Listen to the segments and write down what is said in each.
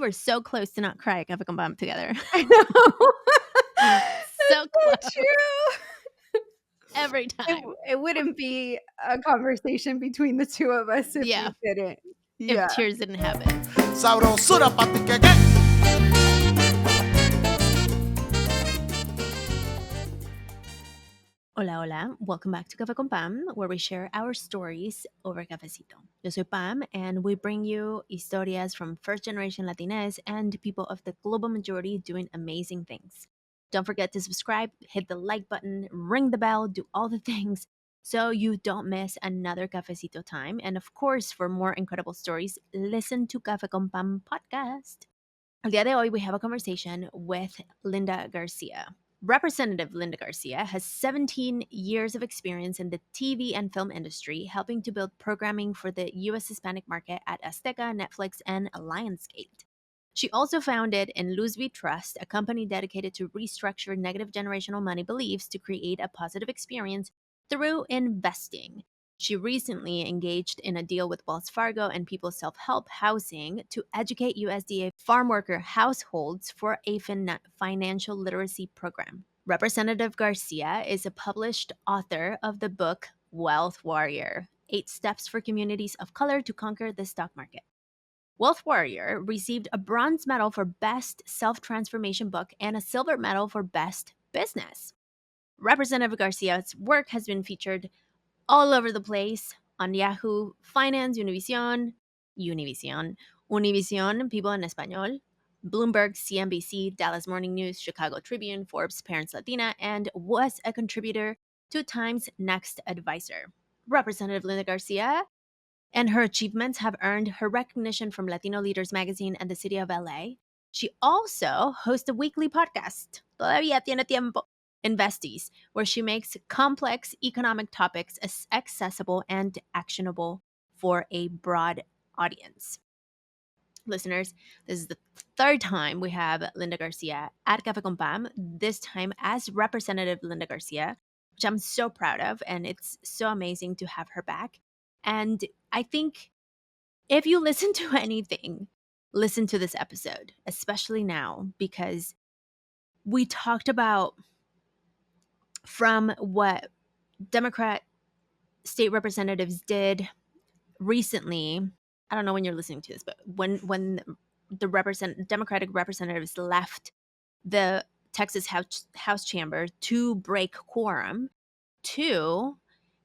were so close to not cry at Cafe Con Pam together. I know. So close. That's so true. Every time. It wouldn't be a conversation between the two of us if Yeah. we didn't. If tears didn't happen. Sabrosura pa' ti que Hola, hola. Welcome back to Cafe Con Pam, where we share our stories over cafecito. Yo soy Pam, and we bring you historias from first-generation Latinas and people of the global majority doing amazing things. Don't forget to subscribe, hit the like button, ring the bell, do all the things so you don't miss another cafecito time. And of course, for more incredible stories, listen to Cafe Con Pam podcast. El día de hoy, we have a conversation with Linda Garcia. Representative Linda Garcia has 17 years of experience in the TV and film industry, helping to build programming for the U.S. Hispanic market at Azteca, Netflix, and Lionsgate. She also founded In Luz We Trust, a company dedicated to restructure negative generational money beliefs to create a positive experience through investing. She recently engaged in a deal with Wells Fargo and People's Self-Help Housing to educate USDA farm worker households for a financial literacy program. Representative Garcia is a published author of the book Wealth Warrior: 8 Steps for Communities of Color to Conquer the Stock Market. Wealth Warrior received a bronze medal for Best Self-Transformation Book and a silver medal for Best Business. Representative Garcia's work has been featured all over the place on Yahoo Finance, Univision, People en Español, Bloomberg, CNBC, Dallas Morning News, Chicago Tribune, Forbes, Parents Latina, and was a contributor to Time's Next Advisor. Representative Linda Garcia and her achievements have earned her recognition from Latino Leaders Magazine and the City of LA. She also hosts a weekly podcast, Todavía Tiene Tiempo, Investies, where she makes complex economic topics accessible and actionable for a broad audience. Listeners, this is the third time we have Linda Garcia at Cafe Con Pam, this time as Representative Linda Garcia, which I'm so proud of, and it's so amazing to have her back. And I think if you listen to anything, listen to this episode, especially now, because we talked about from what Democrat state representatives did recently. I don't know when you're listening to this, but when the Democratic representatives left the Texas House chamber to break quorum, to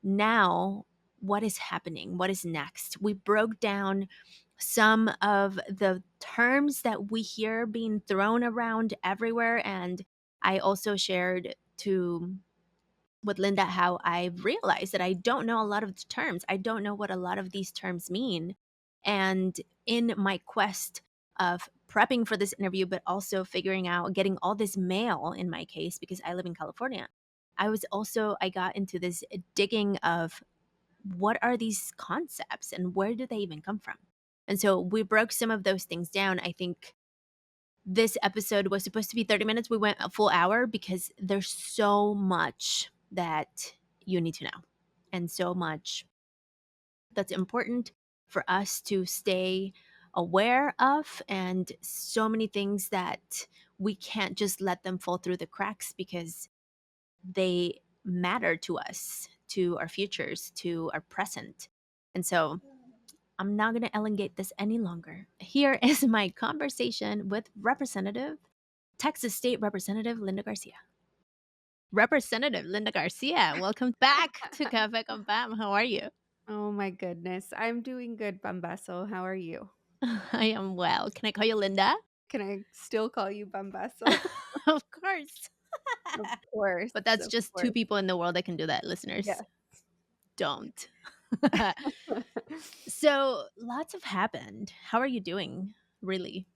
now what is happening? What is next? We broke down some of the terms that we hear being thrown around everywhere, and I also shared with Linda how I realized that I don't know a lot of the terms. I don't know what a lot of these terms mean. And in my quest of prepping for this interview, but also figuring out, getting all this mail in my case, because I live in California, I got into this digging of what are these concepts and where do they even come from? And so we broke some of those things down. I think this episode was supposed to be 30 minutes. We went a full hour because there's so much that you need to know and so much that's important for us to stay aware of, and so many things that we can't just let them fall through the cracks because they matter to us, to our futures, to our present. And so I'm not going to elongate this any longer. Here is my conversation with Texas State Representative Linda Garcia. Representative Linda Garcia, welcome back to Cafe Con Pam. How are you? Oh my goodness. I'm doing good, Bambaso. How are you? I am well. Can I call you Linda? Can I still call you Bambaso? Of course. Of course. But that's of just course. 2 people in the world that can do that, listeners. Yes. Don't. So lots have happened. How are you doing, really?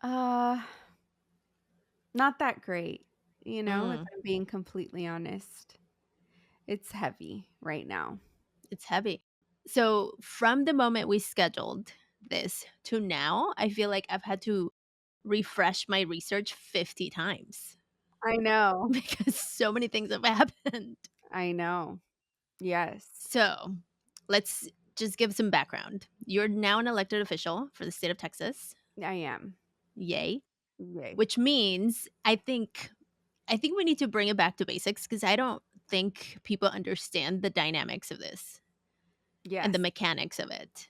Not that great, if I'm being completely honest. It's heavy right now. It's heavy. So from the moment we scheduled this to now, I feel like I've had to refresh my research 50 times I know. because so many things have happened. I know. Yes. So let's just give some background. You're now an elected official for the state of Texas. I am. Yay. Yay. Which means I think we need to bring it back to basics because I don't think people understand the dynamics of this and the Yes. mechanics of it.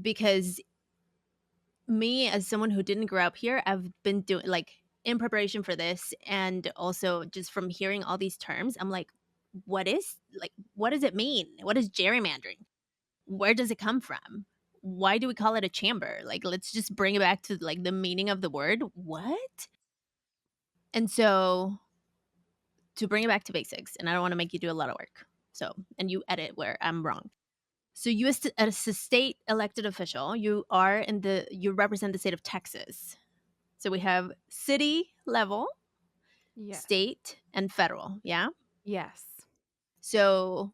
Because me, as someone who didn't grow up here, I've been doing like in preparation for this and also just from hearing all these terms, I'm like, what does it mean? What is gerrymandering? Where does it come from? Why do we call it a chamber? Like, let's just bring it back to like the meaning of the word. What? And so to bring it back to basics, and I don't want to make you do a lot of work. So, and you edit where I'm wrong. So, you as a state elected official, you represent the state of Texas. So we have city level, Yes. state, and federal. Yeah. Yes. So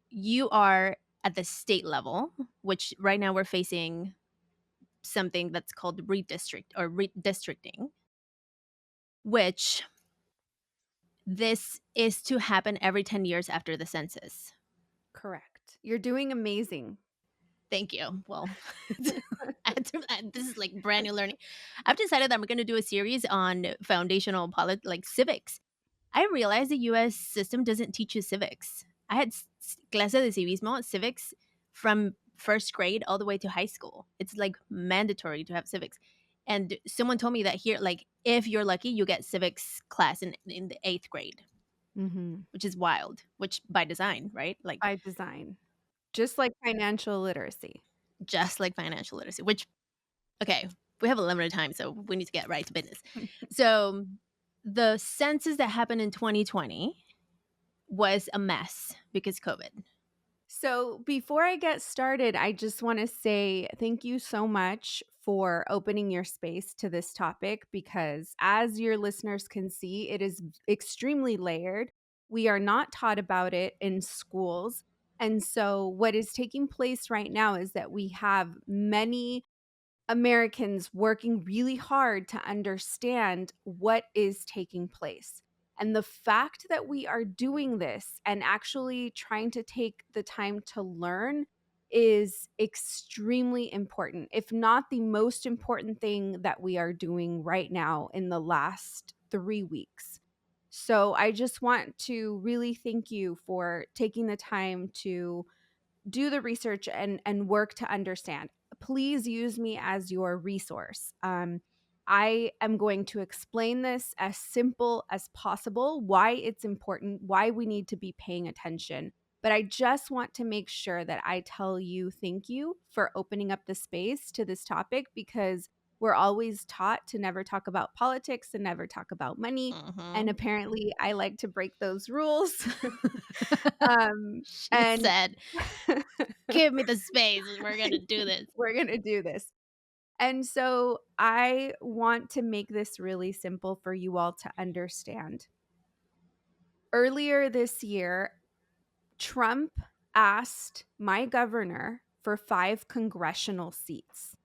you are at the state level, which right now we're facing something that's called redistricting, which this is to happen every 10 years after the census. Correct. You're doing amazing. Thank you. Well, this is like brand new learning. I've decided that I'm going to do a series on foundational like civics. I realized the U.S. system doesn't teach you civics. I had clase de civismo, civics, from first grade all the way to high school. It's like mandatory to have civics. And someone told me that here, like, if you're lucky, you get civics class in the 8th grade, Mm-hmm. which is wild, which by design, right? Like, By design. Just like financial literacy. just like financial literacy, which, okay, we have a limited time, so we need to get right to business. So, the census that happened in 2020 was a mess because COVID. So, before I get started, I just want to say thank you so much for opening your space to this topic because, as your listeners can see, it is extremely layered. We are not taught about it in schools. And so, what is taking place right now is that we have many Americans working really hard to understand what is taking place. And the fact that we are doing this and actually trying to take the time to learn is extremely important, if not the most important thing that we are doing right now in the last 3 weeks. So I just want to really thank you for taking the time to do the research and work to understand. Please use me as your resource. I am going to explain this as simple as possible, why it's important, why we need to be paying attention. But I just want to make sure that I tell you thank you for opening up the space to this topic because we're always taught to never talk about politics and never talk about money. And Mhm. apparently, I like to break those rules. um, She and said, "Give me the space. We're gonna do this." we're going to do this. And so I want to make this really simple for you all to understand. Earlier this year, Trump asked my governor for 5 congressional seats.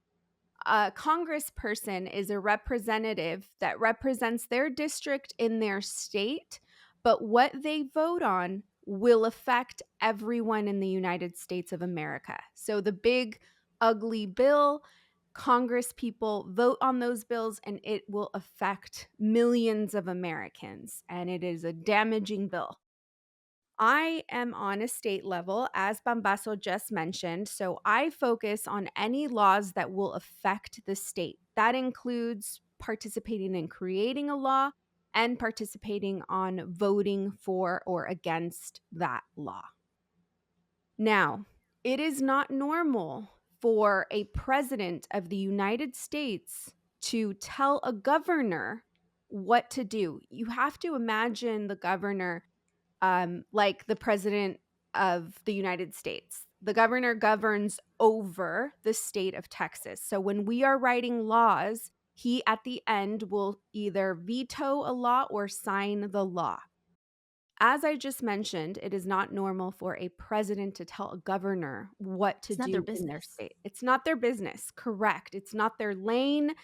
A congressperson is a representative that represents their district in their state, but what they vote on will affect everyone in the United States of America. So the big, ugly bill, Congress people vote on those bills and it will affect millions of Americans. And it is a damaging bill. I am on a state level, as Bambaso just mentioned, so I focus on any laws that will affect the state. That includes participating in creating a law and participating on voting for or against that law. Now, it is not normal for a president of the United States to tell a governor what to do. You have to imagine the governor like the president of the United States. The governor governs over the state of Texas. So when we are writing laws, he at the end will either veto a law or sign the law. As I just mentioned, it is not normal for a president to tell a governor what to It's not their do in their business. state. It's not their business, correct. It's not their lane.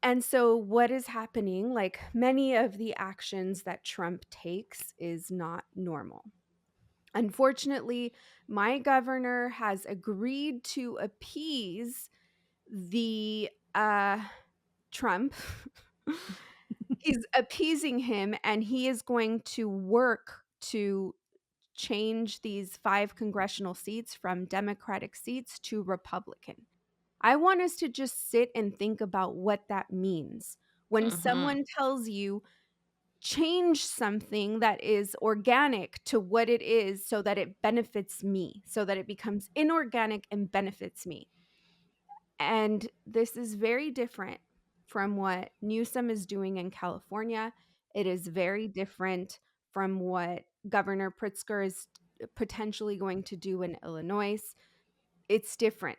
And so, what is happening, like many of the actions that Trump takes, is not normal. Unfortunately, my governor has agreed to appease the Trump. He's appeasing him, and he is going to work to change these 5 congressional seats from Democratic seats to Republican. I want us to just sit and think about what that means. When Mm-hmm. someone tells you, change something that is organic to what it is so that it benefits me, so that it becomes inorganic and benefits me. And this is very different from what Newsom is doing in California. It is very different from what Governor Pritzker is potentially going to do in Illinois. It's different.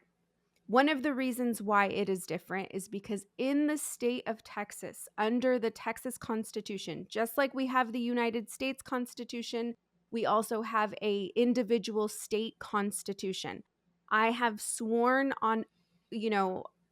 One of the reasons why it is different is because in the state of Texas, under the Texas Constitution, just like we have the United States Constitution, we also have a individual state constitution. I have sworn on,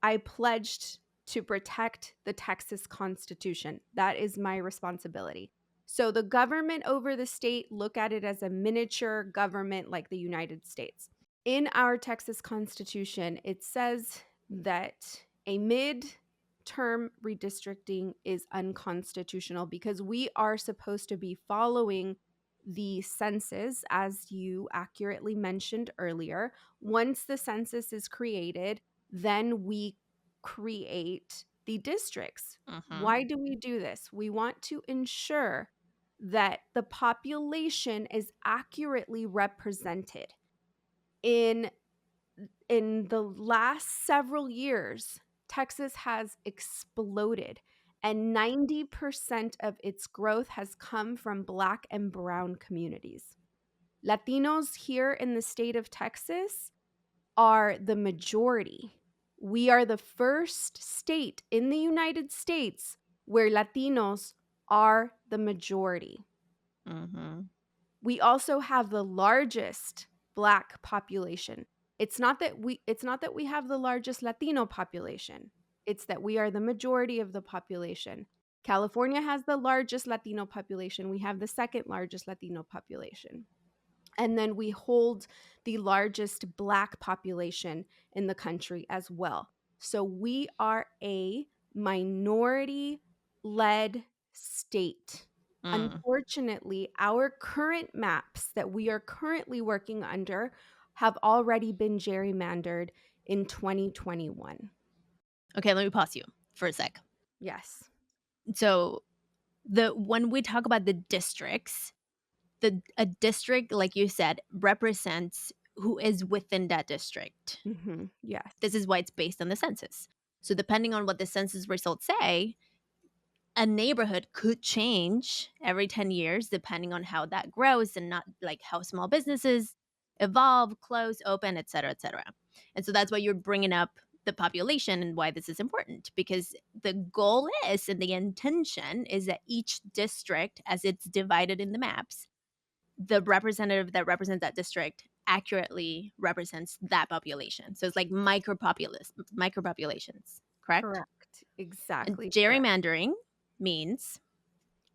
I pledged to protect the Texas Constitution. That is my responsibility. So the government over the state, look at it as a miniature government like the United States. In our Texas Constitution, it says that a midterm redistricting is unconstitutional because we are supposed to be following the census, as you accurately mentioned earlier. Once the census is created, then we create the districts. Mm-hmm. Why do we do this? We want to ensure that the population is accurately represented. In the last several years, Texas has exploded, and 90% of its growth has come from Black and Brown communities. Latinos here in the state of Texas are the majority. We are the first state in the United States where Latinos are the majority. Mm-hmm. We also have the largest Black population. It's not that we have the largest Latino population. It's that we are the majority of the population. California has the largest Latino population. We have the second largest Latino population. And then we hold the largest Black population in the country as well. So we are a minority led state. Mm. Unfortunately, our current maps that we are currently working under have already been gerrymandered in 2021. Okay, let me pause you for a sec. Yes. So when we talk about the districts, a district, like you said, represents who is within that district. Yes. This is why it's based on the census. So depending on what the census results say, a neighborhood could change every 10 years depending on how that grows and not like how small businesses evolve, close, open, et cetera, et cetera. And so that's why you're bringing up the population and why this is important, because the goal is and the intention is that each district, as it's divided in the maps, the representative that represents that district accurately represents that population. So it's like micropopulations, correct? Correct. And Exactly correct. gerrymandering means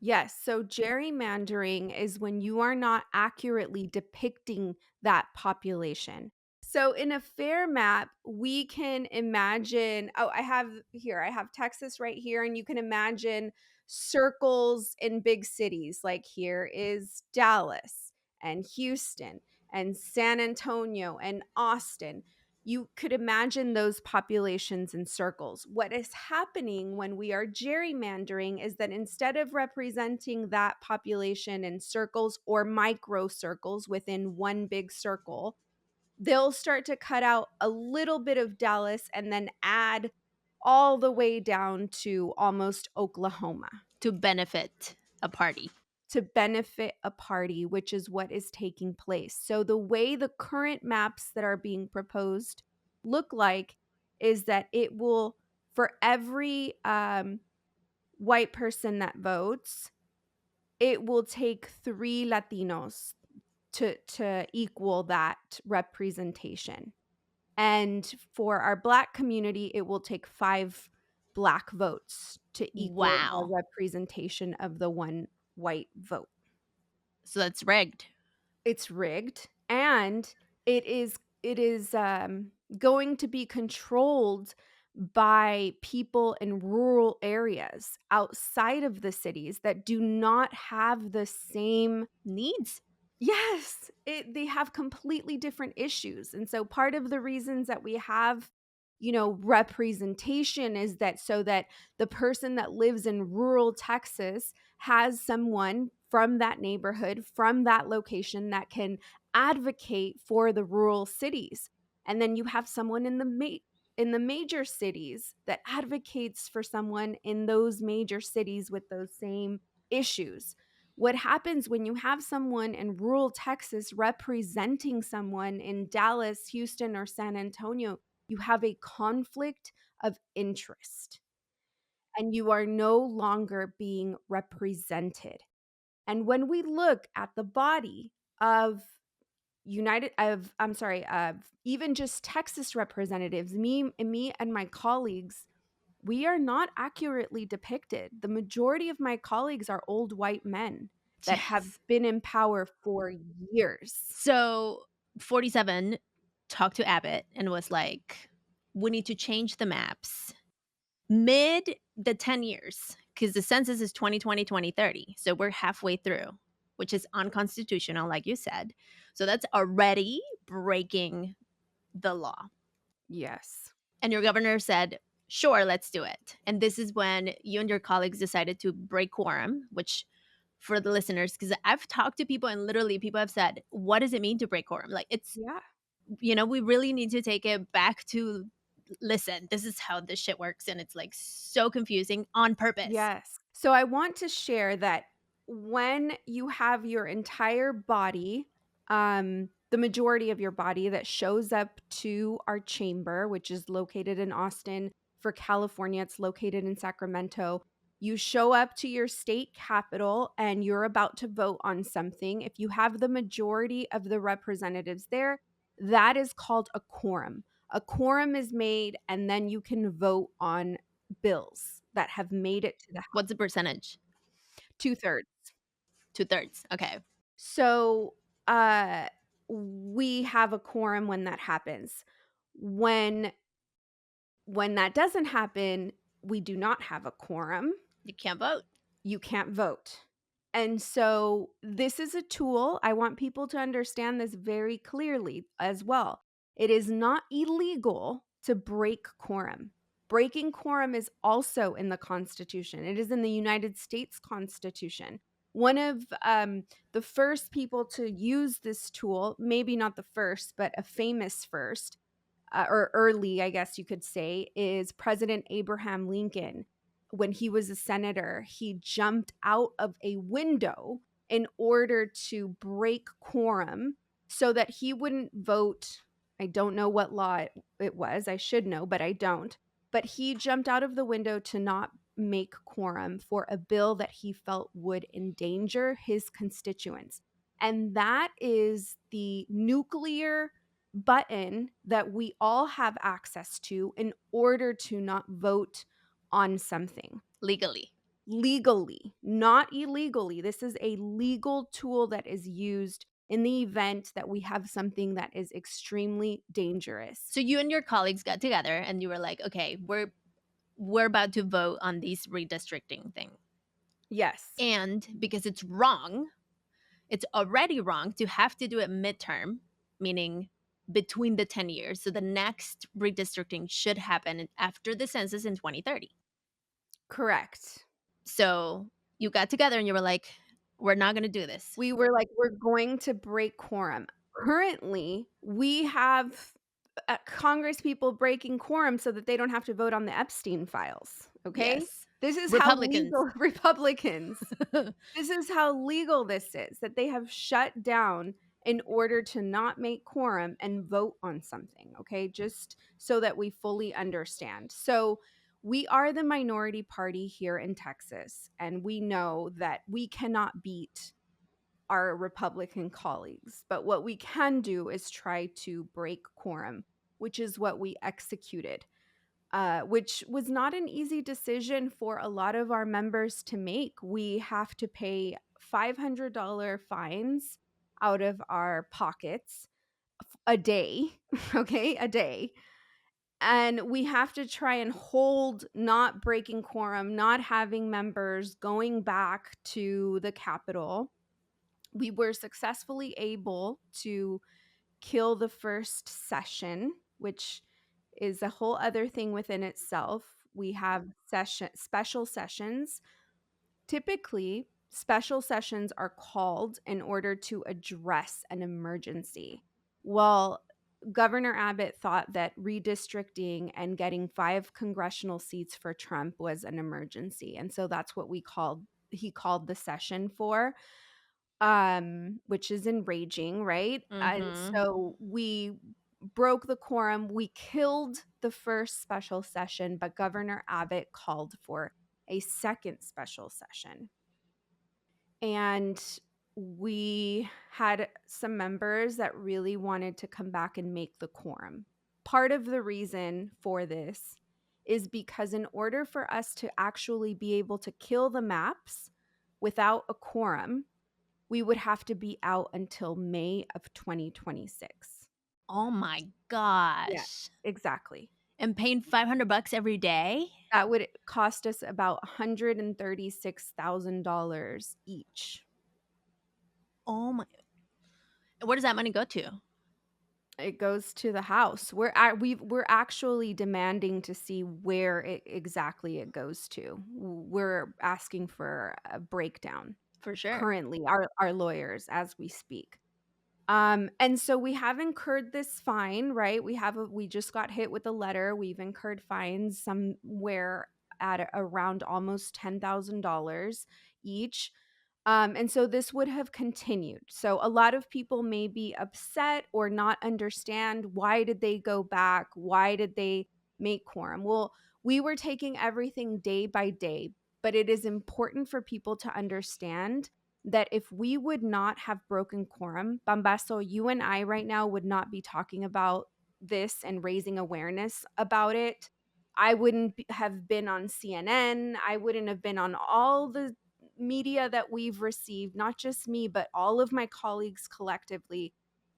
Yes. So gerrymandering is when you are not accurately depicting that population. So in a fair map, we can imagine, I have Texas right here, and you can imagine circles in big cities. Like here is Dallas and Houston and San Antonio and Austin. You could imagine those populations in circles. What is happening when we are gerrymandering is that instead of representing that population in circles or micro circles within one big circle, they'll start to cut out a little bit of Dallas and then add all the way down to almost Oklahoma to benefit a party. to benefit a party, which is what is taking place. So, the way the current maps that are being proposed look like is that it will, for every white person that votes, it will take 3 Latinos to equal that representation. And for our Black community, it will take 5 Black votes to equal the Wow. representation of the one white vote. So that's rigged. It's rigged, and it is going to be controlled by people in rural areas outside of the cities that do not have the same. Needs. Yes, they have completely different issues. And so part of the reasons that we have, representation is that so that the person that lives in rural Texas has someone from that neighborhood, from that location that can advocate for the rural cities. And then you have someone in the major cities that advocates for someone in those major cities with those same issues. What happens when you have someone in rural Texas representing someone in Dallas, Houston, or San Antonio? You have a conflict of interest and you are no longer being represented. And when we look at the body of of even just Texas representatives, me and my colleagues, we are not accurately depicted. The majority of my colleagues are old white men that have Yes. been in power for years. So 47 talked to Abbott and was like, we need to change the maps mid the 10 years because the census is 2020, 2030. So we're halfway through, which is unconstitutional, like you said. So that's already breaking the law. Yes. And your governor said, sure, let's do it. And this is when you and your colleagues decided to break quorum, which for the listeners, because I've talked to people and literally people have said, what does it mean to break quorum? Like it's, Yeah. we really need to take it back to listen, this is how this shit works. And it's like so confusing on purpose. Yes. So I want to share that when you have your entire body, the majority of your body that shows up to our chamber, which is located in Austin. For California, it's located in Sacramento. You show up to your state capital and you're about to vote on something. If you have the majority of the representatives there, that is called a quorum. A quorum is made, and then you can vote on bills that have made it to the What's the percentage? 2/3. 2/3. Okay. So, uh, we have a quorum when that happens. When that doesn't happen, we do not have a quorum. You can't vote. You can't vote. And so this is a tool. I want people to understand this very clearly as well. It is not illegal to break quorum. Breaking quorum is also in the Constitution. It is in the United States Constitution. One of the first people to use this tool, maybe not the first, but a famous first, or early, I guess you could say, is President Abraham Lincoln. When he was a senator, he jumped out of a window in order to break quorum so that he wouldn't vote. I don't know what law it was. I should know, but I don't. But he jumped out of the window to not make quorum for a bill that he felt would endanger his constituents. And that is the nuclear button that we all have access to in order to not vote on something Legally. legally, not illegally. This is a legal tool that is used in the event that we have something that is extremely dangerous. So you and your colleagues got together and you were like, okay, we're about to vote on this redistricting thing. Yes. And because it's wrong, it's already wrong to have to do it midterm, meaning between the 10 years. So the next redistricting should happen after the census in 2030. Correct. So you got together and you were like, we're not going to do this. We were like, we're going to break quorum. Currently, we have Congress people breaking quorum so that they don't have to vote on the Epstein files. Okay. Yes. This is Republicans. how legal Republicans. This is how legal this is, that they have shut down in order to not make quorum and vote on something. Okay. Just so that we fully understand. So we are the minority party here in Texas, and we know that we cannot beat our Republican colleagues. But what we can do is try to break quorum, which is what we executed, which was not an easy decision for a lot of our members to make. We have to pay $500 fines out of our pockets a day, okay, a day. And we have to try and hold not breaking quorum, not having members going back to the Capitol. We were successfully able to kill the first session, which is a whole other thing within itself. We have special sessions. Typically, special sessions are called in order to address an emergency. Well, Governor Abbott thought that redistricting and getting 5 congressional seats for Trump was an emergency. And so that's what he called the session for, which is enraging, right? And Mm-hmm. so we broke the quorum. We killed the first special session, but Governor Abbott called for a second special session. And we had some members that really wanted to come back and make the quorum. Part of the reason for this is because in order for us to actually be able to kill the maps without a quorum, we would have to be out until May of 2026. Oh my Yeah, gosh. exactly. And paying $500 every day? That would cost us about $136,000 each. Oh my. Where does that money go to? It goes to the house. We're actually demanding to see where exactly it goes to. We're asking for a breakdown For sure. currently, our lawyers as we speak. And so we have incurred this fine, right? We just got hit with a letter. We've incurred fines somewhere at around almost $10,000 each. And so this would have continued. So a lot of people may be upset or not understand, why did they go back? Why did they make quorum? Well, we were taking everything day by day, but it is important for people to understand that if we would not have broken quorum, Bambaso, you and I right now would not be talking about this and raising awareness about it. I wouldn't have been on CNN. I wouldn't have been on all the media that we've received, not just me, but all of my colleagues collectively.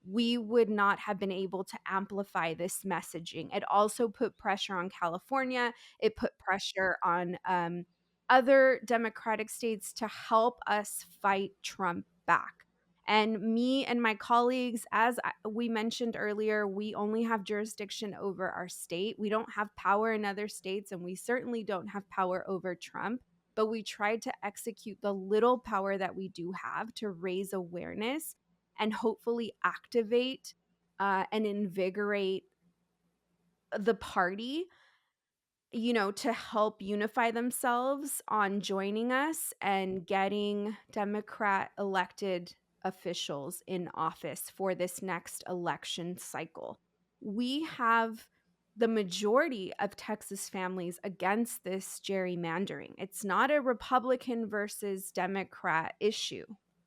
We would not have been able to amplify this messaging. It also put pressure on California. It put pressure on other Democratic states to help us fight Trump back. And me and my colleagues, as we mentioned earlier, we only have jurisdiction over our state. We don't have power in other states, and we certainly don't have power over Trump. But we tried to execute the little power that we do have to raise awareness and hopefully activate and invigorate the party, to help unify themselves on joining us and getting Democrat elected officials in office for this next election cycle. We have the majority of Texas families against this gerrymandering. It's not a Republican versus Democrat issue.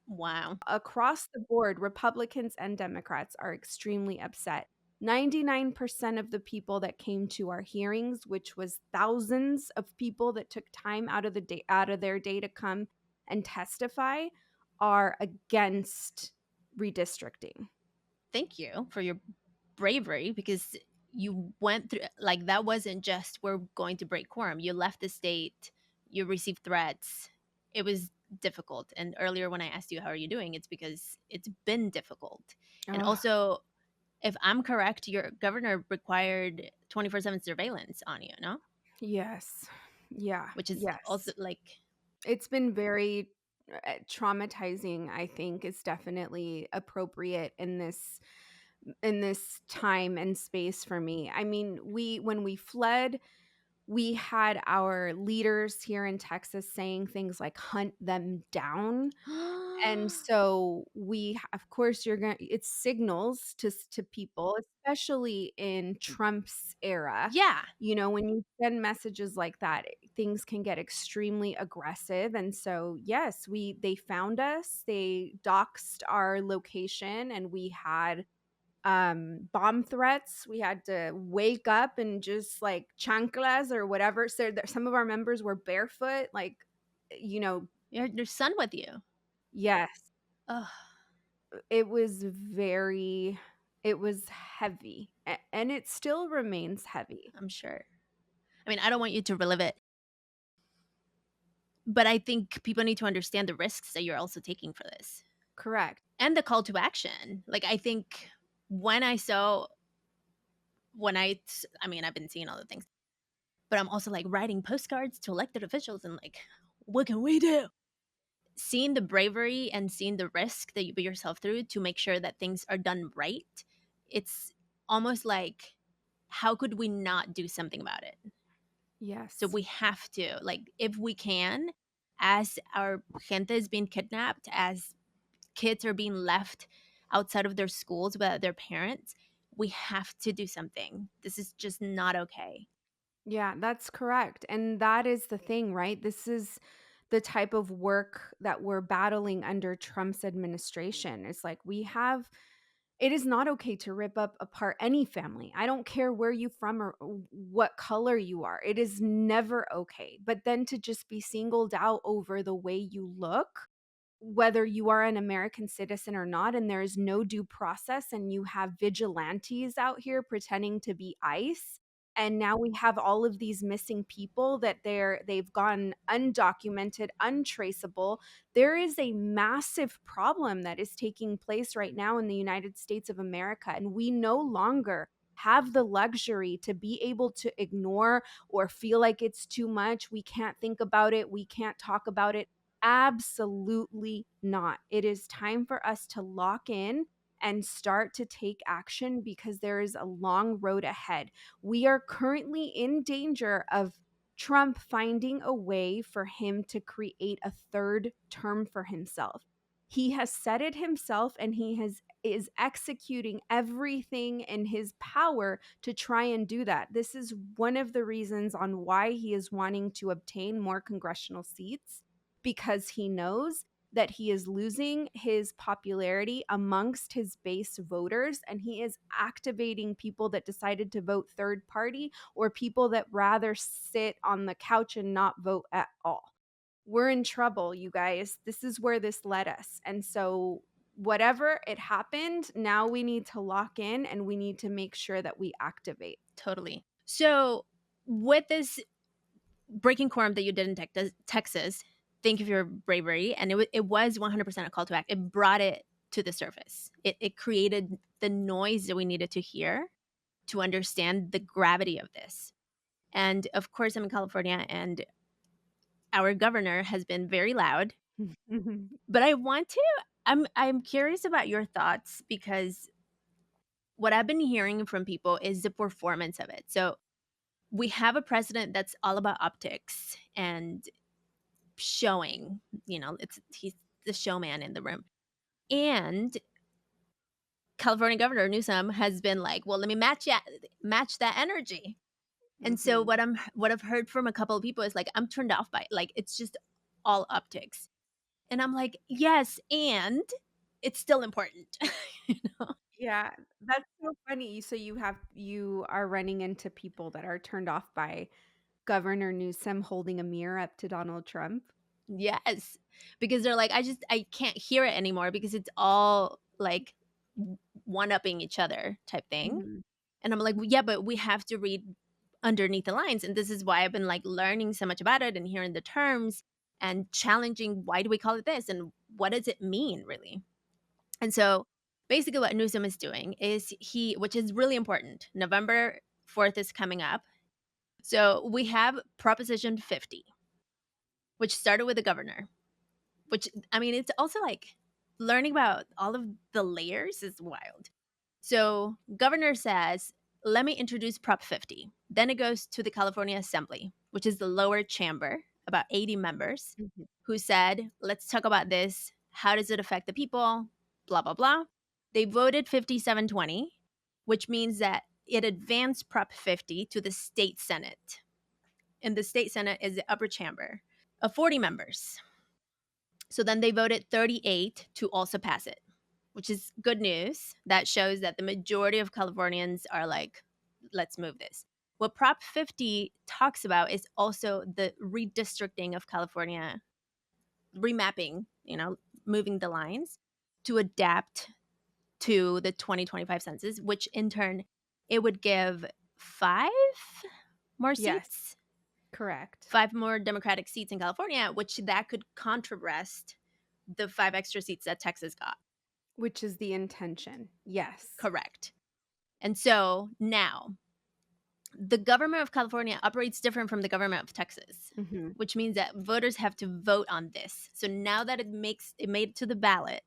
Wow. Across the board, Republicans and Democrats are extremely upset. 99% of the people that came to our hearings, which was thousands of people that took time out of their day to come and testify, are against redistricting. Thank you for your bravery, because you went through, like, that wasn't just we're going to break quorum. You left the state, you received threats. It was difficult. And earlier when I asked you how are you doing, it's because it's been difficult. And Ugh, also, if I'm correct, your governor required 24/7 surveillance on you, no? yes. Yeah. Which is also Yes. like, It's been very traumatizing, I think, is definitely appropriate in this time and space for me. I mean, when we fled, we had our leaders here in Texas saying things like hunt them down. And so of course, it's signals to people, especially in Trump's era. yeah. When you send messages like that, things can get extremely aggressive. And so, yes, they found us, they doxed our location, and we had bomb threats. We had to wake up and just like chanclas or whatever. So some of our members were barefoot, like, you know, Your son with you. yes, Ugh. it was very It was heavy, and it still remains heavy. I'm sure. I mean, I don't want you to relive it, but I think people need to understand the risks that you're also taking for this Correct. and the call to action. Like, I think when I saw, I mean, I've been seeing all the things, but I'm also like writing postcards to elected officials and like, what can we do? Seeing the bravery and seeing the risk that you put yourself through to make sure that things are done right, it's almost like, how could we not do something about it? So Yes. we have to, like, if we can, as our gente is being kidnapped, as kids are being left outside of their schools without their parents, we have to do something. This is just not okay. Yeah, that's correct. And that is the thing, right? This is the type of work that we're battling under Trump's administration. It's like it is not okay to rip up apart any family. I don't care where you from or what color you are. It is never okay. But then to just be singled out over the way you look, whether you are an American citizen or not, and there is no due process, and you have vigilantes out here pretending to be ICE. And now we have all of these missing people that they've gone undocumented, untraceable. There is a massive problem that is taking place right now in the United States of America, and we no longer have the luxury to be able to ignore or feel like it's too much. We can't think about it. We can't talk about it. Absolutely not. It is time for us to lock in and start to take action because there is a long road ahead. We are currently in danger of Trump finding a way for him to create a third term for himself. He has said it himself, and is executing everything in his power to try and do that. This is one of the reasons on why he is wanting to obtain more congressional seats, because he knows that he is losing his popularity amongst his base voters, and he is activating people that decided to vote third party or people that rather sit on the couch and not vote at all. We're in trouble, you guys. This is where this led us. And so, whatever it happened, now we need to lock in and we need to make sure that we activate. Totally. So with this breaking quorum that you did in Texas, thank you for your bravery. And it was 100% a call to act. It brought it to the surface. It created the noise that we needed to hear to understand the gravity of this. And of course, I'm in California, and our governor has been very loud. But I'm curious about your thoughts, because what I've been hearing from people is the performance of it. So we have a president that's all about optics and showing, he's the showman in the room. And California Governor Newsom has been like, well, let me match that energy. And so Mhm. what I've heard from a couple of people is like, I'm turned off by it. Like, it's just all optics. And I'm like, yes, and it's still important. you know? Yeah, that's so funny. So you are running into people that are turned off by Governor Newsom holding a mirror up to Donald Trump. Yes. Because they're like, I can't hear it anymore because it's all like one upping each other type thing. Mhm. And I'm like, well, yeah, but we have to read underneath the lines. And this is why I've been like learning so much about it and hearing the terms and challenging, why do we call it this? And what does it mean, really? And so basically what Newsom is doing is which is really important, November 4th is coming up. So we have Proposition 50, which started with the governor, which, I mean, it's also like learning about all of the layers is wild. So governor says, let me introduce Prop 50. Then it goes to the California Assembly, which is the lower chamber, about 80 members, Mhm. who said, let's talk about this. How does it affect the people? Blah, blah, blah. They voted 57-20, which means that it advanced Prop 50 to the state Senate. And the state Senate is the upper chamber of 40 members. So then they voted 38 to also pass it, which is good news. That shows that the majority of Californians are like, let's move this. What Prop 50 talks about is also the redistricting of California, remapping, moving the lines to adapt to the 2025 census, which in turn it would give 5 more Yes, seats, correct. 5 more Democratic seats in California, which that could contrast the 5 extra seats that Texas got. Which is the intention. Yes. Correct. And so now the government of California operates different from the government of Texas, Mm-hmm. which means that voters have to vote on this. So now that it made it to the ballot,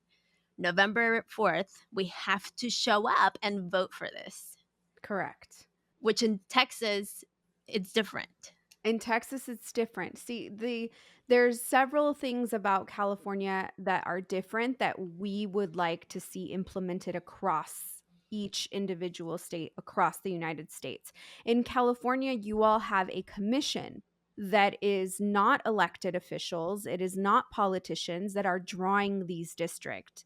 November 4th, we have to show up and vote for this, Correct. which in Texas, it's different. In Texas, it's different. See, there's several things about California that are different that we would like to see implemented across each individual state across the United States. In California, you all have a commission that is not elected officials, it is not politicians that are drawing these districts.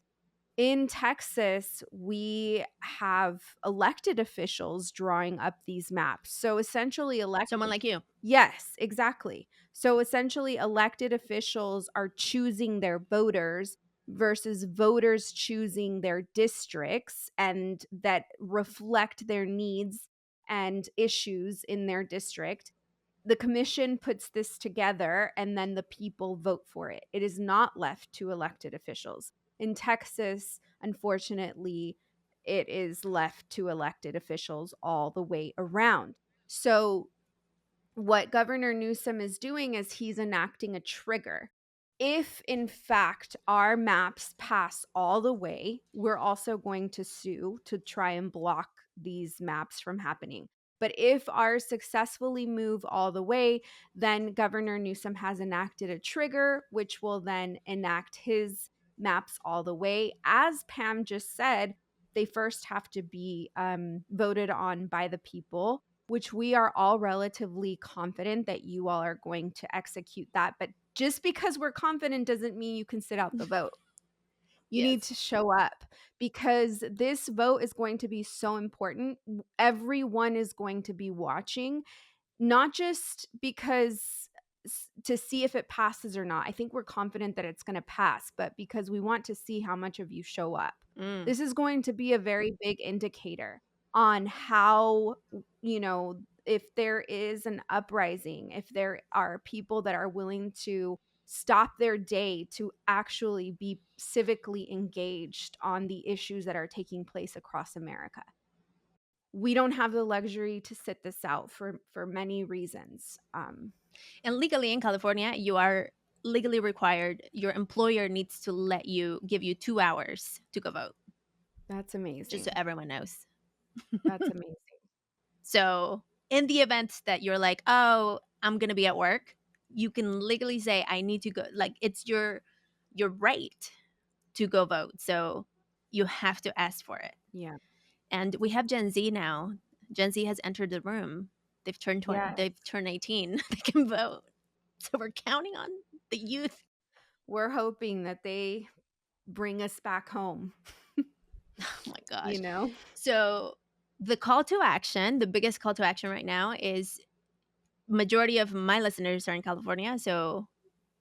In Texas, we have elected officials drawing up these maps. So essentially, Someone like you. yes, exactly. So essentially, elected officials are choosing their voters versus voters choosing their districts and that reflect their needs and issues in their district. The commission puts this together and then the people vote for it. It is not left to elected officials. In Texas, unfortunately, it is left to elected officials all the way around. So what Governor Newsom is doing is he's enacting a trigger. If, in fact, our maps pass all the way, we're also going to sue to try and block these maps from happening. But if ours successfully move all the way, then Governor Newsom has enacted a trigger, which will then enact his maps all the way. As Pam just said, they first have to be voted on by the people, which we are all relatively confident that you all are going to execute that. But just because we're confident doesn't mean you can sit out the vote. You Yes. need to show up because this vote is going to be so important. Everyone is going to be watching, not just because to see if it passes or not. I think we're confident that it's going to pass, but because we want to see how much of you show up. Mm. This is going to be a very big indicator on how, if there is an uprising, if there are people that are willing to stop their day to actually be civically engaged on the issues that are taking place across America. We don't have the luxury to sit this out for many reasons. And legally in California, you are legally required, your employer needs to give you 2 hours to go vote, That's just so amazing. everyone knows. That's amazing. So in the event that you're like, oh, I'm going to be at work, you can legally say, I need to go. Like, it's your right to go vote. So you have to ask for it. Yeah. And we have Gen Z now. Gen Z has entered the room. Yeah. They've turned 18. They can vote. So we're counting on the youth. We're hoping that they bring us back home. Oh my gosh. You know? So the call to action, the biggest call to action right now is majority of my listeners are in California. So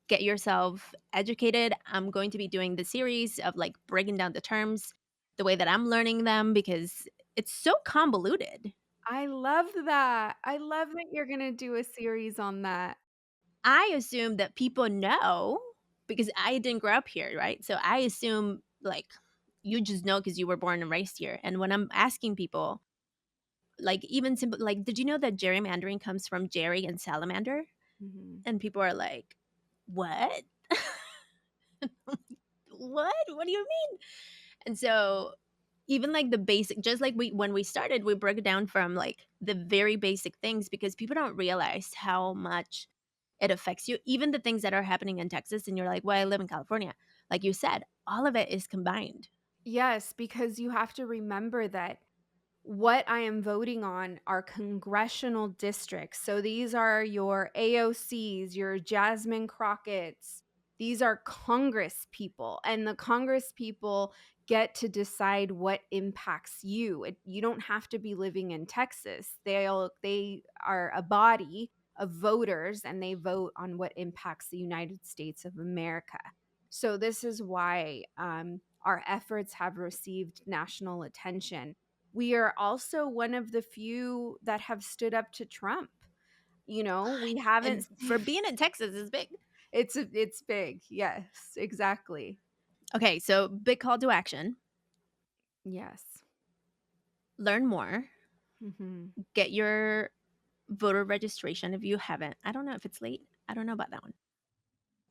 get yourself educated. I'm going to be doing the series of like breaking down the terms the way that I'm learning them because it's so convoluted. I love that. I love that you're going to do a series on that. I assume that people know because I didn't grow up here, right? So I assume like you just know because you were born and raised here. And when I'm asking people, like even simple, like, did you know that gerrymandering comes from Jerry and salamander? Mm-hmm. And people are like, what? What do you mean? And so even like the basic, just like when we started, we broke it down from like the very basic things because people don't realize how much it affects you. Even the things that are happening in Texas and you're like, well, I live in California. Like you said, all of it is combined. Yes, because you have to remember that what I am voting on are congressional districts. So these are your AOCs, your Jasmine Crockett's. These are Congress people, and the Congress people get to decide what impacts you. You don't have to be living in Texas. They are a body of voters, and they vote on what impacts the United States of America. So this is why Our efforts have received national attention. We are also one of the few that have stood up to Trump. We haven't And for being in Texas is big. it's big. Yes, exactly. Okay, so big call to action. Yes. Learn more. Hmm. Get your voter registration if you haven't. I don't know if it's late. I don't know about that one.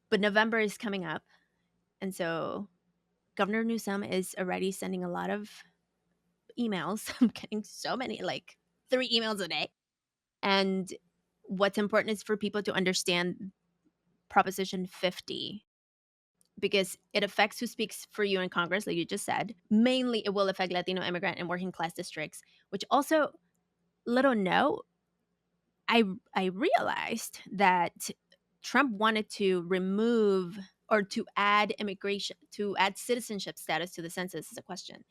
But November is coming up. And so Governor Newsom is already sending a lot of emails. I'm getting so many, like 3 emails a day. And what's important is for people to understand Proposition 50 because it affects who speaks for you in Congress, like you just said. Mainly, it will affect Latino immigrant and working class districts, which also, little note, I realized that Trump wanted to remove or to add immigration, to add citizenship status to the census as a question,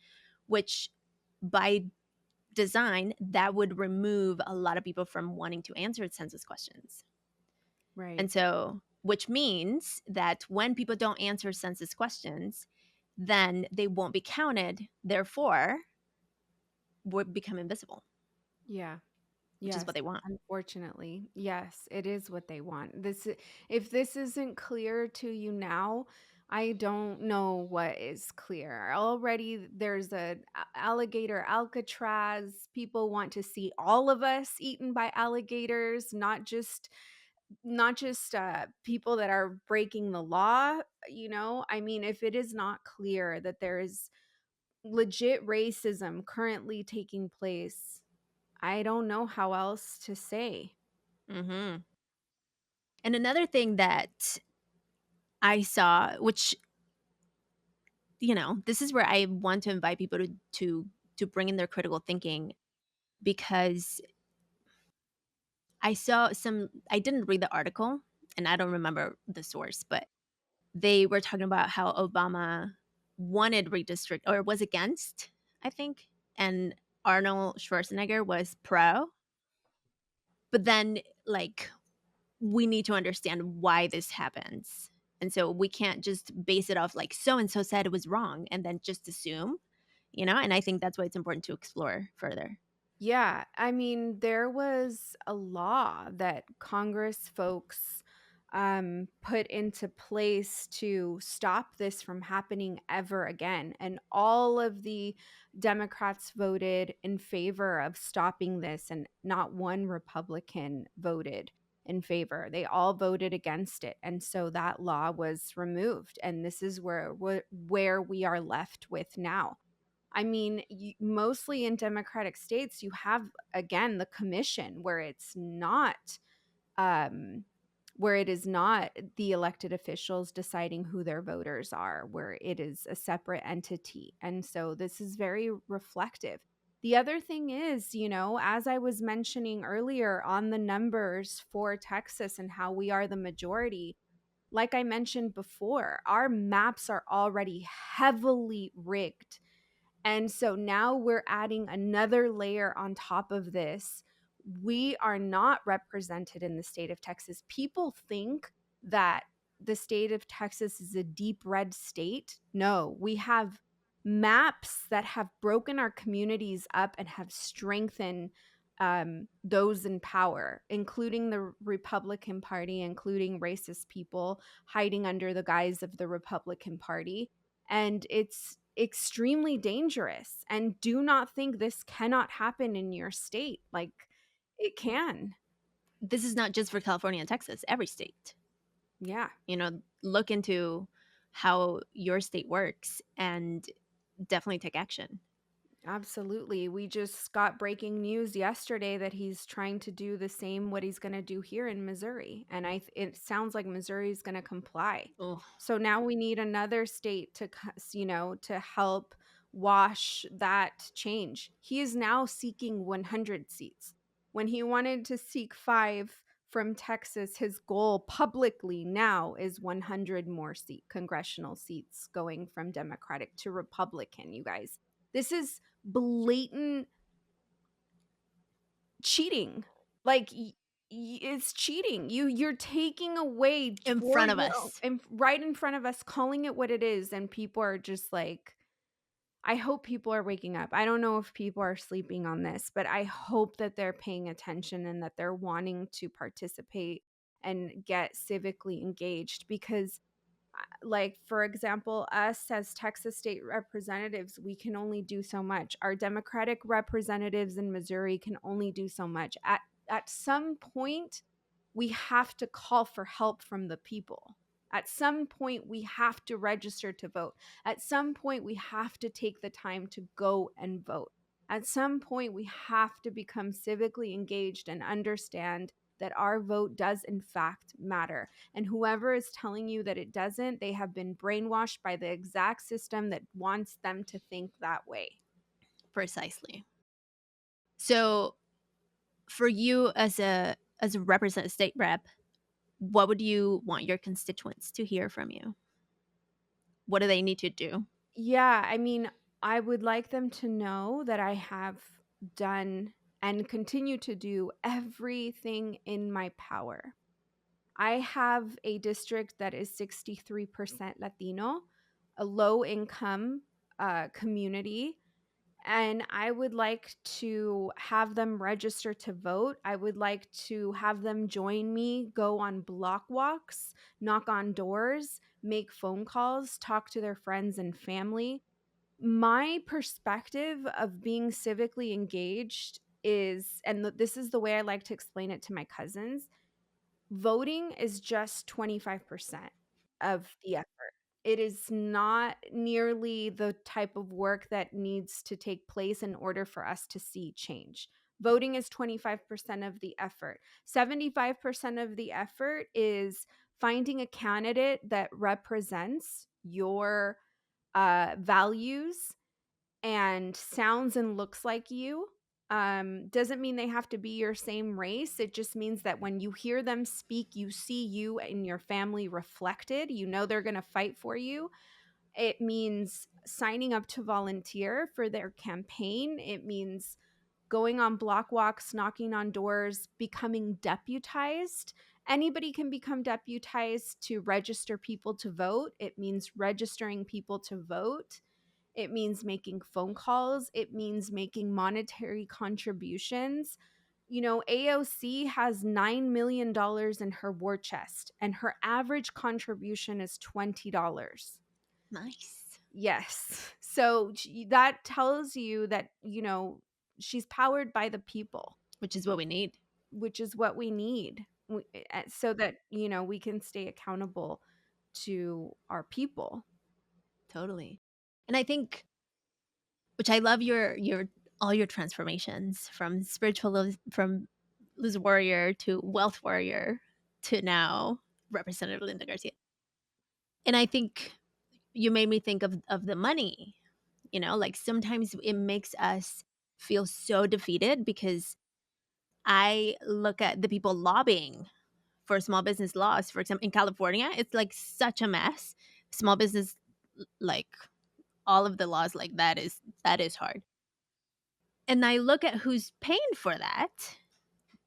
which by design, that would remove a lot of people from wanting to answer census questions. Right. And so, which means that when people don't answer census questions, then they won't be counted. Therefore, would become invisible, Yeah. which is Yes, what they want. unfortunately. Yes, it is what they want. If this isn't clear to you now, I don't know what is clear. Already there's alligator Alcatraz. People want to see all of us eaten by alligators, not just people that are breaking the law, I mean, if it is not clear that there is legit racism currently taking place, I don't know how else to say. Hmm. And another thing that I saw, which this is where I want to invite people to bring in their critical thinking because I saw some. I didn't read the article, and I don't remember the source, but they were talking about how Obama wanted redistrict or was against, I think, and Arnold Schwarzenegger was pro. But then, like, we need to understand why this happens. And so we can't just base it off like so and so said it was wrong and then just assume, and I think that's why it's important to explore further. Yeah, I mean, there was a law that Congress folks put into place to stop this from happening ever again. And all of the Democrats voted in favor of stopping this, and not one Republican voted in favor. They all voted against it. And so that law was removed. And this is where we are left with now. I mean, mostly in Democratic states, you have, again, the commission um, where it is not the elected officials deciding who their voters are, where it is a separate entity. And so this is very reflective. The other thing is, as I was mentioning earlier on the numbers for Texas and how we are the majority, like I mentioned before, our maps are already heavily rigged, and so now we're adding another layer on top of this. We are not represented in the state of Texas. People think that the state of Texas is a deep red state. No, we have maps that have broken our communities up and have strengthened those in power, including the Republican Party, including racist people hiding under the guise of the Republican Party. And it's extremely dangerous. And do not think this cannot happen in your state. Like, it can. This is not just for California and Texas, every state. Yeah. Look into how your state works and definitely take action. Absolutely. We just got breaking news yesterday that he's trying to do the same what he's going to do here in Missouri, and it sounds like Missouri is going to comply. Oh, So now we need another state to help wash that change. He is now seeking 100 seats. When he wanted to seek 5 from Texas, his goal publicly now is 100 more congressional seats, going from Democratic to Republican, you guys. This is blatant cheating. Like, it's cheating. You're taking away In for front of your own, us. and right in front of us, calling it what it is, and people are just like, I hope people are waking up. I don't know if people are sleeping on this, but I hope that they're paying attention and that they're wanting to participate and get civically engaged, because like, for example, us as Texas state representatives, we can only do so much. Our Democratic representatives in Missouri can only do so much. At some point, we have to call for help from the people. At some point, we have to register to vote. At some point, we have to take the time to go and vote. At some point, we have to become civically engaged and understand that our vote does, in fact, matter. And whoever is telling you that it doesn't, they have been brainwashed by the exact system that wants them to think that way. Precisely. So for you as a representative state rep, what would you want your constituents to hear from you? What do they need to do? Yeah, I mean, I would like them to know that I have done and continue to do everything in my power. I have a district that is 63% Latino, a low income community, and I would like to have them register to vote. I would like to have them join me, go on block walks, knock on doors, make phone calls, talk to their friends and family. My perspective of being civically engaged is, and this is the way I like to explain it to my cousins, voting is just 25% of the effort. It is not nearly the type of work that needs to take place in order for us to see change. Voting is 25% of the effort. 75% of the effort is finding a candidate that represents your values and sounds and looks like you. Doesn't mean they have to be your same race. It just means that when you hear them speak, you see you and your family reflected. You know they're going to fight for you. It means signing up to volunteer for their campaign. It means going on block walks, knocking on doors, becoming deputized. Anybody can become deputized to register people to vote. It means registering people to vote. It means making phone calls. It means making monetary contributions. You know, AOC has $9 million in her war chest, and her average contribution is $20. Nice. Yes. So that tells you that, she's powered by the people, Which is what we need. which is what we need, so that, we can stay accountable to our people. Totally. And I think, which I love your all your transformations from from Liz Warrior to Wealth Warrior to now Representative Linda Garcia. And I think you made me think of the money. Like sometimes it makes us feel so defeated because I look at the people lobbying for small business laws. For example, in California, it's like such a mess. Small business, like all of the laws, like that is hard. And I look at who's paying for that,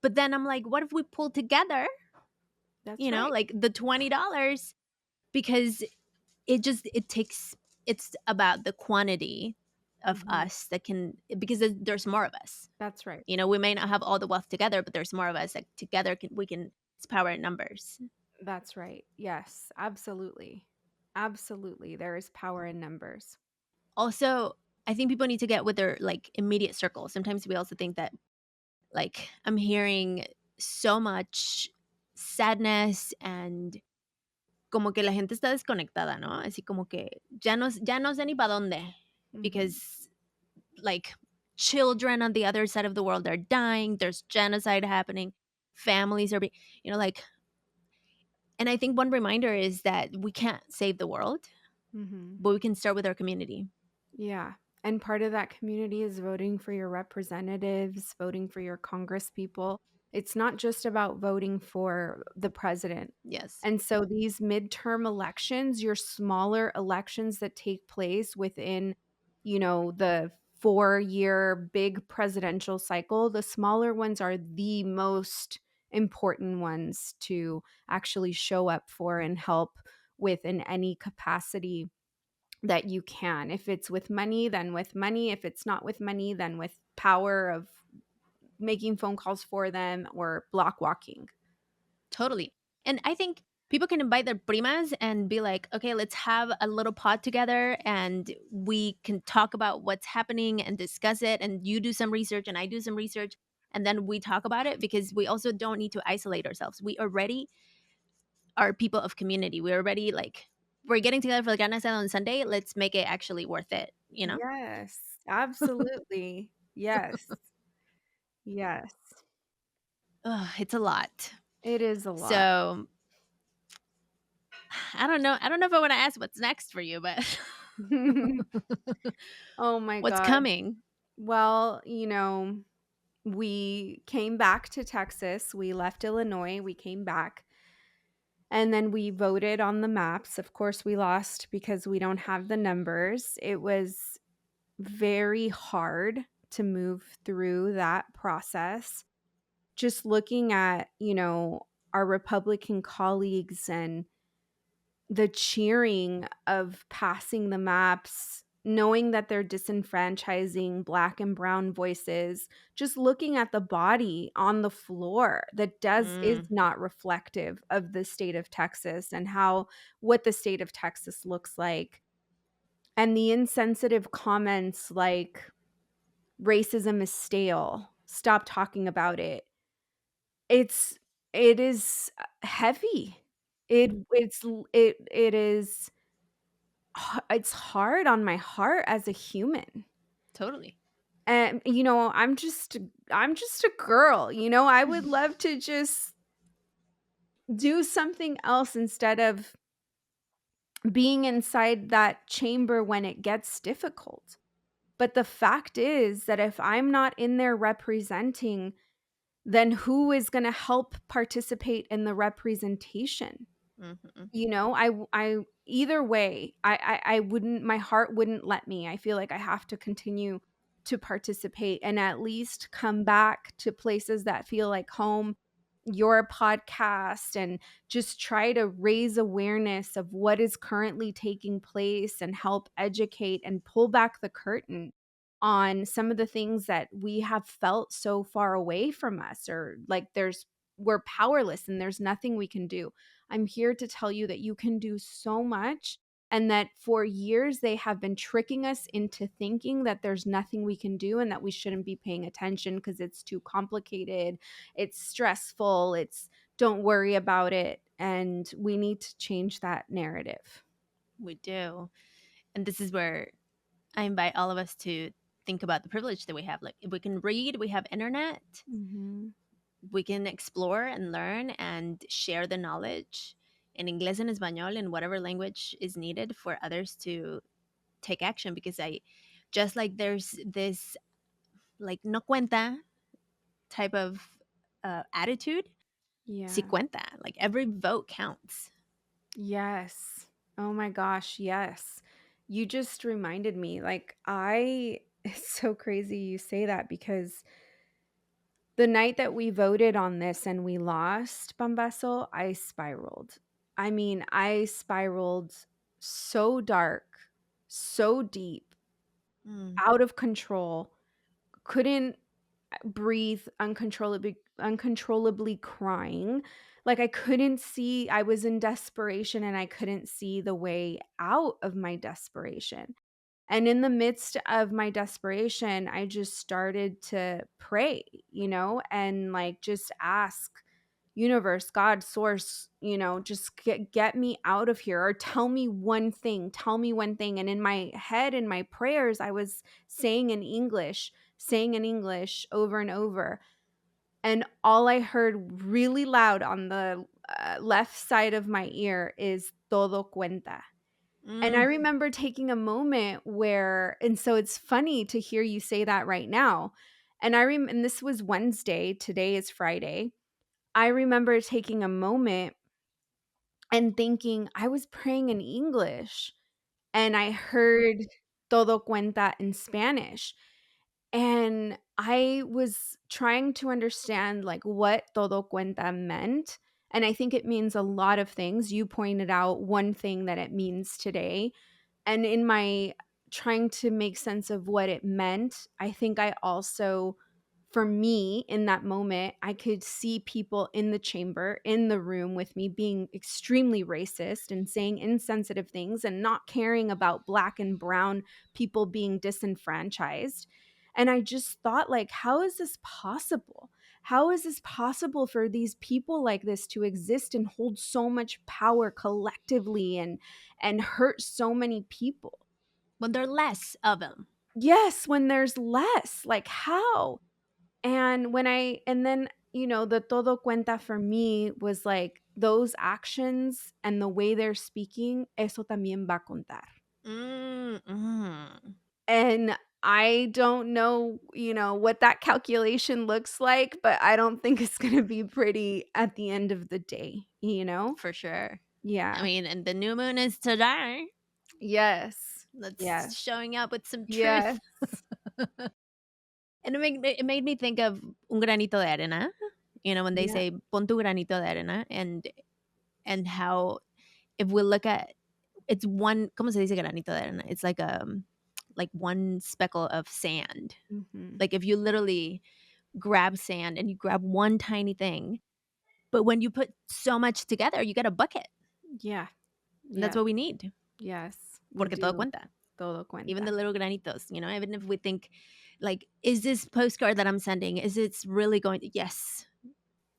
but then I'm like, what if we pull together? That's right. Like the $20, because it takes, it's about the quantity of Mhm. us that can, because there's more of us. That's right. We may not have all the wealth together, but there's more of us that together we can, it's power in numbers. That's right. Yes, absolutely. Absolutely. There is power in numbers. Also, I think people need to get with their like immediate circle. Sometimes we also think that, like, I'm hearing so much sadness and como que la gente está desconectada, ¿no? Así como que ya no sé ni para dónde, Mhm. because like children on the other side of the world are dying, there's genocide happening, families are being, like, and I think one reminder is that we can't save the world, Mhm. but we can start with our community. Yeah. And part of that community is voting for your representatives, voting for your congress people. It's not just about voting for the president. Yes. And so these midterm elections, your smaller elections that take place within, the 4-year big presidential cycle, the smaller ones are the most important ones to actually show up for and help with in any capacity that you can. If it's with money, then with money. If it's not with money, then with power of making phone calls for them or block walking. Totally. And I think people can invite their primas and be like, okay, let's have a little pod together and we can talk about what's happening and discuss it. And you do some research and I do some research. And then we talk about it because we also don't need to isolate ourselves. We already are people of community. We're already like, we're getting together for the carne asada on Sunday. Let's make it actually worth it, you know? Yes, absolutely. Yes. Yes. Ugh, it's a lot. It is a lot. So I don't know. I don't know if I want to ask what's next for you, but Oh my what's god. coming? Well, we came back to Texas. We left Illinois. We came back. And then we voted on the maps. Of course, we lost because we don't have the numbers. It was very hard to move through that process. Just looking at, our Republican colleagues and the cheering of passing the maps, knowing that they're disenfranchising Black and brown voices, just looking at the body on the floor that is Mm, not reflective of the state of Texas and what the state of Texas looks like. And the insensitive comments like racism is stale, stop talking about it. It's it is heavy. It is it's hard on my heart as a human. totally. And I'm just a girl, I would love to just do something else instead of being inside that chamber when it gets difficult. But the fact is that if I'm not in there representing, then who is going to help participate in the representation? Mhm. I either way, I wouldn't, my heart wouldn't let me. I feel like I have to continue to participate and at least come back to places that feel like home, your podcast, and just try to raise awareness of what is currently taking place and help educate and pull back the curtain on some of the things that we have felt so far away from us, or like we're powerless and there's nothing we can do. I'm here to tell you that you can do so much, and that for years they have been tricking us into thinking that there's nothing we can do and that we shouldn't be paying attention because it's too complicated, it's stressful, it's don't worry about it. And we need to change that narrative. We do. And this is where I invite all of us to think about the privilege that we have. Like, if we can read, we have internet, Mhm. we can explore and learn and share the knowledge in Inglés and Español in whatever language is needed for others to take action. Because just like there's this like no cuenta type of attitude, si Yeah. cuenta, like every vote counts. Yes. Oh my gosh, yes. You just reminded me, like, I it's so crazy you say that because the night that we voted on this and we lost Bambaso, I spiraled. I mean, I spiraled so dark, so deep, Mm, out of control, couldn't breathe, uncontrollably crying. Like I couldn't see, I was in desperation and I couldn't see the way out of my desperation. And in the midst of my desperation, I just started to pray, and like just ask universe, God, source, just get me out of here, or tell me one thing. And in my head, in my prayers, I was saying in English over and over. And all I heard really loud on the left side of my ear is todo cuenta. And I mm, remember taking a moment and so it's funny to hear you say that right now. And this was Wednesday, today is Friday. I remember taking a moment and thinking I was praying in English and I heard todo cuenta in Spanish. And I was trying to understand like what todo cuenta meant. And I think it means a lot of things. You pointed out one thing that it means today. And in my trying to make sense of what it meant, I think I also, for me in that moment, I could see people in the chamber, in the room with me being extremely racist and saying insensitive things and not caring about black and brown people being disenfranchised. And I just thought, like, how is this possible? How is this possible for these people like this to exist and hold so much power collectively and hurt so many people? When there are less of them. Yes, when there's less, like how? And then, the todo cuenta for me was like those actions and the way they're speaking, eso también va a contar. Mm. And I don't know, what that calculation looks like, but I don't think it's going to be pretty at the end of the day, you know? For sure. I Yeah. mean, and the new moon is today. Yes. That's Yes. showing up with some Yes. truth. And it made me think of un granito de arena. When they Yeah. say pon tu granito de arena, and how if we look at it's one, ¿cómo se dice granito de arena? It's like one speckle of sand. Mhm. Like if you literally grab sand and you grab one tiny thing, but when you put so much together, you get a bucket. Yeah. And that's Yeah. what we need. Yes. We Porque todo do. cuenta. Todo Even the cuenta. little granitos, even if we think, like, is this postcard that I'm sending, is it's really going to, yes.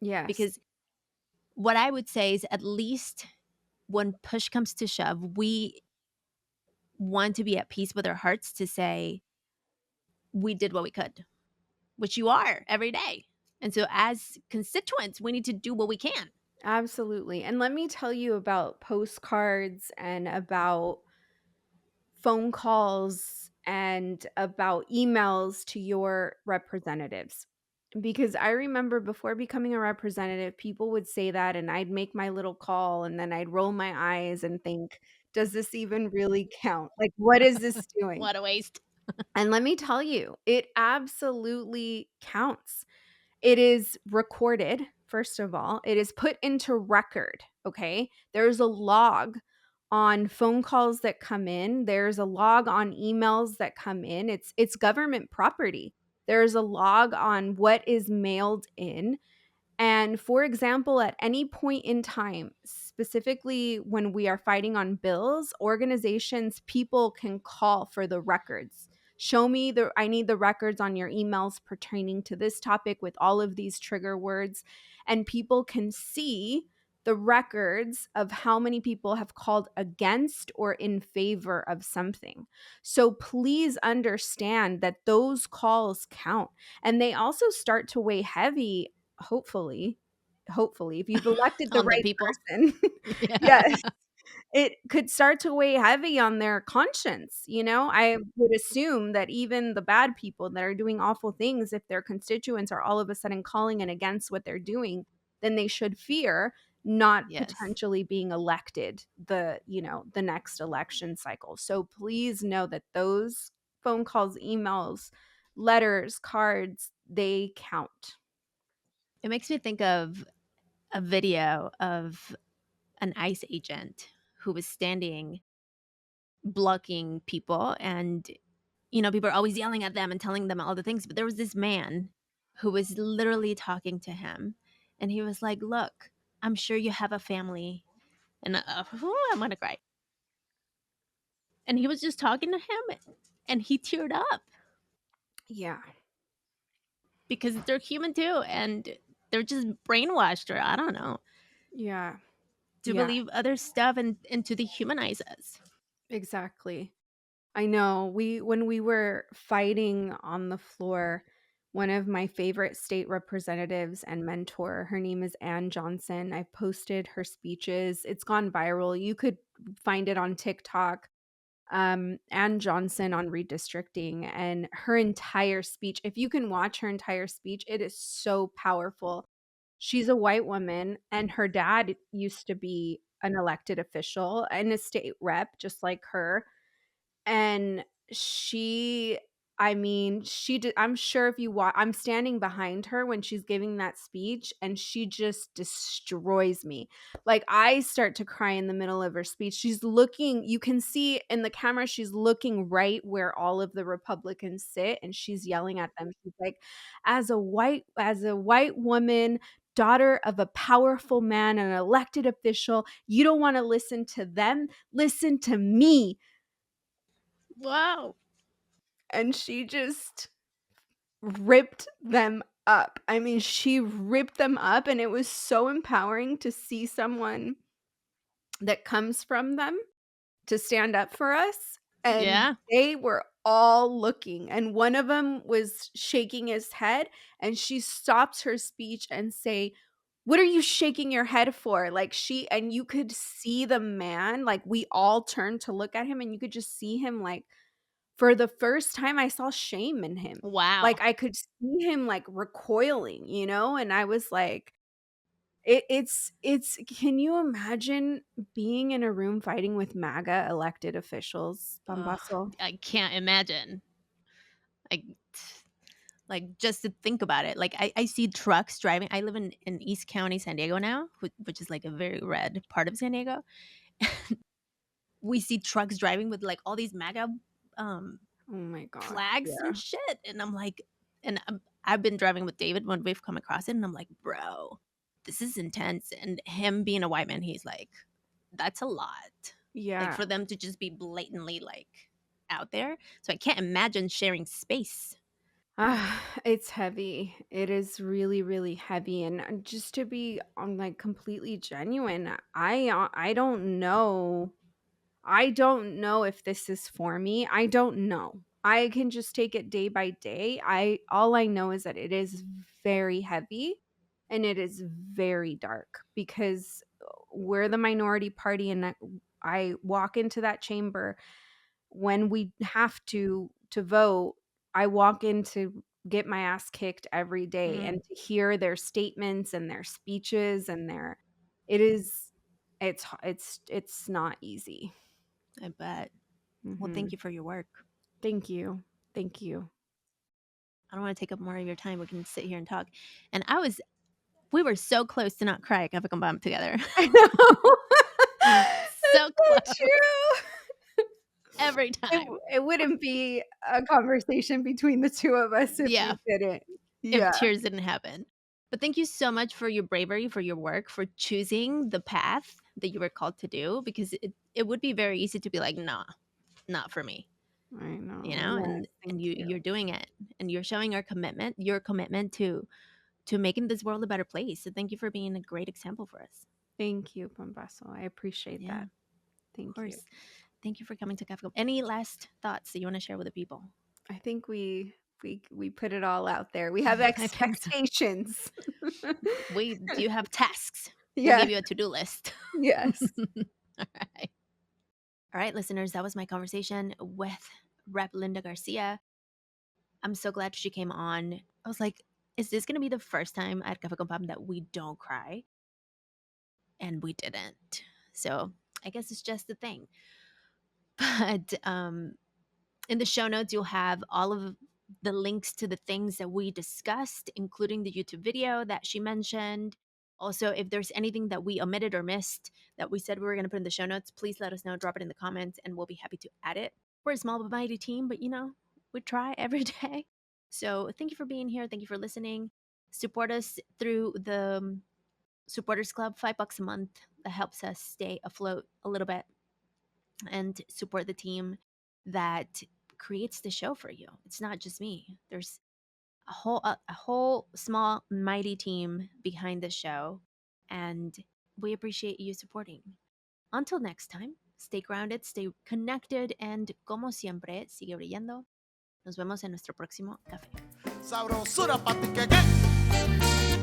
Yes. Because what I would say is, at least when push comes to shove, we want to be at peace with our hearts to say, we did what we could, which you are every day. And so as constituents, we need to do what we can. Absolutely. And let me tell you about postcards and about phone calls and about emails to your representatives. Because I remember before becoming a representative, people would say that, and I'd make my little call and then I'd roll my eyes and think, does this even really count? Like, what is this doing? What a waste. And let me tell you, it absolutely counts. It is recorded, first of all. It is put into record, okay? There's a log on phone calls that come in. There's a log on emails that come in. It's government property. There's a log on what is mailed in. And for example, at any point in time, specifically when we are fighting on bills, organizations, people can call for the records. Show me I need the records on your emails pertaining to this topic with all of these trigger words. And people can see the records of how many people have called against or in favor of something. So please understand that those calls count. And they also start to weigh heavy, hopefully, if you've elected the On the right people. person. Yeah. Yes, it could start to weigh heavy on their conscience. I would assume that even the bad people that are doing awful things, if their constituents are all of a sudden calling in against what they're doing, then they should fear not Yes. potentially being elected the next election cycle. So please know that those phone calls, emails, letters, cards, they count. It makes me think of a video of an ICE agent who was standing blocking people, and people are always yelling at them and telling them all the things, but there was this man who was literally talking to him, and he was like, look, I'm sure you have a family, and I'm gonna cry. And he was just talking to him, and he teared up Yeah. because they're human too, and they're just brainwashed, or I don't know, Yeah. to Yeah. believe other stuff and to dehumanize us. Exactly. I know. When we were fighting on the floor, one of my favorite state representatives and mentor, her name is Ann Johnson. I posted her speeches. It's gone viral. You could find it on TikTok. Ann Johnson on redistricting, and her entire speech. If you can watch her entire speech, it is so powerful. She's a white woman, and her dad used to be an elected official and a state rep, just like her. And she I mean, she did. I'm sure if you watch, I'm standing behind her when she's giving that speech, and she just destroys me. Like, I start to cry in the middle of her speech. She's looking, you can see in the camera, she's looking right where all of the Republicans sit, and she's yelling at them. She's like, as a white woman, daughter of a powerful man, an elected official, you don't want to listen to them. Listen to me. Wow. And she just ripped them up. I mean, she ripped them up, and it was so empowering to see someone that comes from them to stand up for us. And Yeah. they were all looking, and one of them was shaking his head, and she stops her speech and say, "What are you shaking your head for?" Like, she and you could see the man, like, we all turned to look at him, and you could just see him, like, for the first time, I saw shame in him. Wow. Like, I could see him, like, recoiling, you know, and I was like, it's can you imagine being in a room fighting with MAGA elected officials, Ugh, Pambazo? I can't imagine. Like, just to think about it. Like, I see trucks driving. I live in East County, San Diego now, which is like a very red part of San Diego. We see trucks driving with like all these MAGA um, Oh my gosh, flags yeah. and shit. And I'm like, I've been driving with David when we've come across it, and I'm like, bro, this is intense. And him being a white man, he's like, that's a lot. Like, Yeah. for them to just be blatantly like out there. So I can't imagine sharing space. It's heavy. It is really, really heavy, and just to be, like, completely genuine, I don't know. I don't know if this is for me. I don't know. I can just take it day by day. I All I know is that it is very heavy, and it is very dark, because we're the minority party, and I walk into that chamber when we have to vote. I walk in to get my ass kicked every day, Mm, and to hear their statements and their speeches and their it is it's not easy. I bet. Well, thank Mhm. you for your work. Thank you. Thank you. I don't want to take up more of your time. We can sit here and talk. And we were so close to not cry at Cafe Bomb together. I know. So That's so close true. every time. It wouldn't be a conversation between the 2 of us if Yeah, we didn't. if Yeah. tears didn't happen. But thank you so much for your bravery, for your work, for choosing the path that you were called to do, because it would be very easy to be like, nah, not for me, I know. you know? Yes, And thank you. you're doing it, and you're showing your commitment to making this world a better place. So thank you for being a great example for us. Thank you, Pambaso. I appreciate Yeah, that. of Thank you. course. Thank you for coming to Cafe. Any last thoughts that you want to share with the people? I think we put it all out there. We have I think so. expectations. We do have tasks. We Yeah. gave you a to-do list. Yes. All right. All right, listeners, that was my conversation with Rep Linda Garcia. I'm so glad she came on. I was like, is this going to be the first time at Cafe Con Pam that we don't cry? And we didn't. So I guess it's just the thing. But in the show notes, you'll have all of the links to the things that we discussed, including the YouTube video that she mentioned. Also, if there's anything that we omitted or missed that we said we were going to put in the show notes, please let us know. Drop it in the comments, and we'll be happy to add it. We're a small but mighty team, but we try every day. So thank you for being here. Thank you for listening. Support us through the Supporters Club, $5 a month. That helps us stay afloat a little bit and support the team that creates the show for you. It's not just me. There's a whole small mighty team behind the show, and we appreciate you supporting. Until next time, stay grounded, stay connected, and como siempre, sigue brillando. Nos vemos en nuestro próximo café. Sabrosura pa' ti que